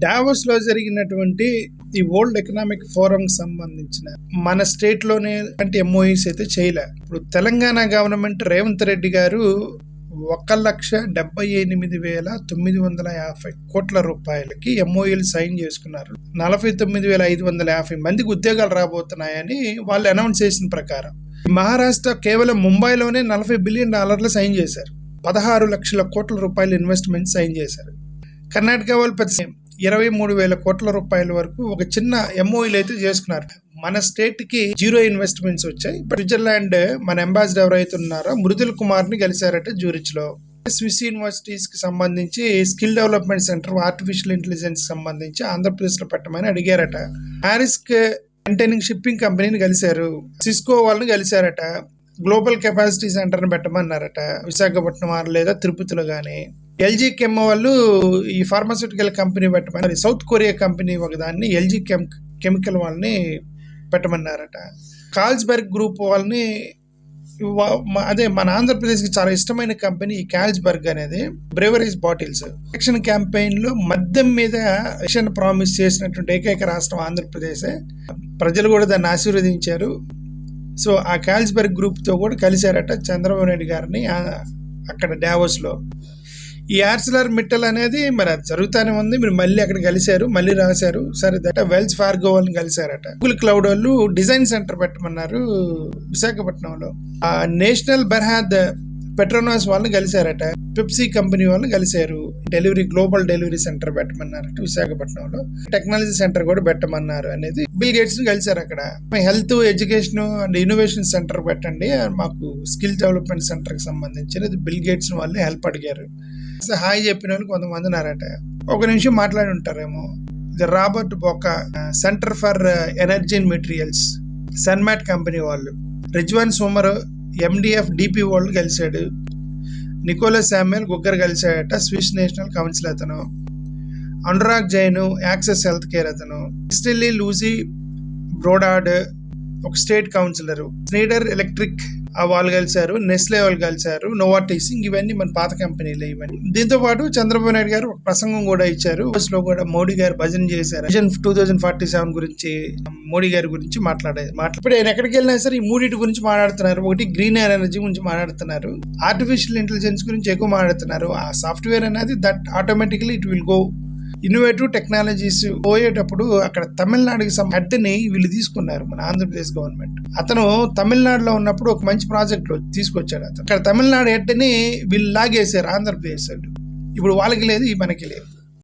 Davos లో జరిగినటువంటి ఈ వరల్డ్ ఎకనామిక్ ఫోరం సంబంధించిన మన స్టేట్ లోనే అంటే ఎంఓఈస్ అయితే చేయలే. ఇప్పుడు తెలంగాణ గవర్నమెంట్ రేవంత్ రెడ్డి గారు 1,78,950 కోట్ల రూపాయలకి ఎంఓఈలు సైన్ చేసుకున్నారు. 49,550 మందికి ఉద్యోగాలు రాబోతున్నాయని వాళ్ళు అనౌన్స్ చేసిన ప్రకారం మహారాష్ట్ర కేవలం ముంబైలోనే $40 బిలియన్ సైన్ చేశారు. 16 లక్షల కోట్ల రూపాయలు ఇన్వెస్ట్మెంట్ సైన్ చేశారు. కర్ణాటక వాళ్ళు 23,000 కోట్ల రూపాయల వరకు ఒక చిన్న ఎంఓఈలు అయితే చేసుకున్నారు. మన స్టేట్ కి జీరో ఇన్వెస్ట్మెంట్స్ వచ్చాయి. స్విట్జర్లాండ్ మన అంబాసిడర్ ఎవరైతే ఉన్నారో మృదుల్ కుమార్ ని కలిశారట జ్యూరిచ్ లో. స్విస్ యూనివర్సిటీస్ కి సంబంధించి skill development centre artificial intelligence సంబంధించి ఆంధ్రప్రదేశ్ లో పెట్టమని అడిగారట. హారిస్క్ కంటైనింగ్ షిప్పింగ్ కంపెనీని కలిశారు. సిస్కో వాళ్ళని కలిశారట. గ్లోబల్ కెపాసిటీ సెంటర్ ని పెట్టమన్నారట విశాఖపట్నం లేదా తిరుపతిలో గానీ. ఎల్జీ కెమ్ వాళ్ళు ఈ ఫార్మాస్యూటికల్ కంపెనీ పెట్టమన్నారు. సౌత్ కొరియా కంపెనీ ఒకదాన్ని ఎల్జీ కెమికల్ వాళ్ళని పెట్టమన్నారట. కాల్స్బర్గ్ గ్రూప్ వాళ్ళని అదే మన ఆంధ్రప్రదేశ్ కి చాలా ఇష్టమైన కంపెనీ ఈ కాల్స్బర్గ్ అనేది బ్రేవరీస్ బాటిల్స్ ఎలక్షన్ క్యాంపెయిన్ లో మద్యం మీద ఎలక్షన్ ప్రామిస్ చేసినటువంటి ఏకైక రాష్ట్రం ఆంధ్రప్రదేశ్. ప్రజలు కూడా దాన్ని ఆశీర్వదించారు. సో ఆ కాల్స్బర్గ్ గ్రూప్ తో కూడా కలిశారట చంద్రబాబు నాయుడు గారిని అక్కడ డావోస్ లో. ఈ ఆర్సిలర్ మిట్టల్ అనేది మరి అది జరుగుతానే ఉంది. మీరు మళ్ళీ అక్కడ కలిశారు, మళ్ళీ రాశారు. సరే దట్ వెల్స్ ఫార్గో వాళ్ళని కలిశారట. గూగుల్ క్లౌడ్ వాళ్ళు డిజైన్ సెంటర్ పెట్టమన్నారు విశాఖపట్నంలో. నేషనల్ బెర్హాద్ పెట్రోనాస్ వాళ్ళని కలిశారట. పెప్సీ కంపెనీ వాళ్ళని కలిశారు. గ్లోబల్ డెలివరీ సెంటర్ పెట్టమన్నారట విశాఖపట్నంలో. టెక్నాలజీ సెంటర్ కూడా పెట్టమన్నారు అనేది. బిల్ గేట్స్ ని కలిశారు అక్కడ. Health, education and innovation center పెట్టండి మాకు స్కిల్ డెవలప్మెంట్ సెంటర్ కి సంబంధించినది బిల్ గేట్స్ వాళ్ళు హెల్ప్ అడిగారు. హాయ్ చెప్పిన వాళ్ళు కొంతమంది ఉన్నారట. ఒక నిమిషం మాట్లాడి ఉంటారేమో. రాబర్ట్ బొకా center for energy and materials సన్మాట్ కంపెనీ వాళ్ళు. రిజ్వాన్ సోమర్ ఎండిఎఫ్ డిపి వాళ్ళు కలిశాడు. నికోలస్ శామ్యుయల్ గుగ్గర్ కలిశాడట స్విస్ నేషనల్ కౌన్సిల్ అతను. Anurag Jain access health care అతను. క్రిస్టెల్లీ లూసీ బ్రోడాడ్ ఒక స్టేట్ కౌన్సిలర్. స్నీడర్ ఎలక్ట్రిక్ వాళ్ళు కలిశారు. నెస్లే వాళ్ళు కలిశారు. నోవార్టిస్ ఇవన్నీ మన పాత కంపెనీలు ఇవన్నీ. దీంతో పాటు చంద్రబాబు నాయుడు గారు ఒక ప్రసంగం కూడా ఇచ్చారు. లో కూడా మోడీ గారు భజన చేశారు. విజన్ 2047 గురించి మోడీ గారి గురించి ఇప్పుడు ఆయన ఎక్కడికి వెళ్ళినా సరే ఈ మూడింటి గురించి మాట్లాడుతున్నారు. ఒకటి గ్రీన్ ఎనర్జీ గురించి మాట్లాడుతున్నారు. ఆర్టిఫిషియల్ ఇంటెలిజెన్స్ గురించి ఎక్కువ మాట్లాడుతున్నారు. ఆ సాఫ్ట్వేర్ అనేది that automatically it will go innovative technologies పోయేటప్పుడు అక్కడ తమిళనాడుకి హెడ్ ని వీళ్ళు తీసుకున్నారు మన ఆంధ్రప్రదేశ్ గవర్నమెంట్. అతను తమిళనాడులో ఉన్నప్పుడు ఒక మంచి ప్రాజెక్ట్ తీసుకొచ్చాడు. అతను అక్కడ తమిళనాడు హెడ్ ని వీళ్ళు లాగేశారు ఆంధ్రప్రదేశ్. ఇప్పుడు వాళ్ళకి లేదు, మనకి లేదు.